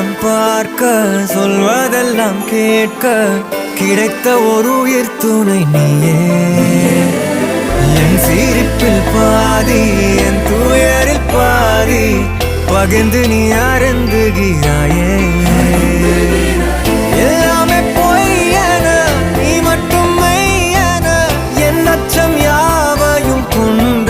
பார்ப்பதெல்லாம் பார்க்க, சொல்வதெல்லாம் கேட்க கிடைத்த ஒரு உயிர் துணை நீயே. என் சிரிப்பில் பாதி, என் துயரில் பாதி, பகிர்ந்து நீ அருந்துகிறாயே. எல்லாமே பொய்யென, நீ மட்டும் மெய்யென, என் அச்சம் யாவையும் கொண்டு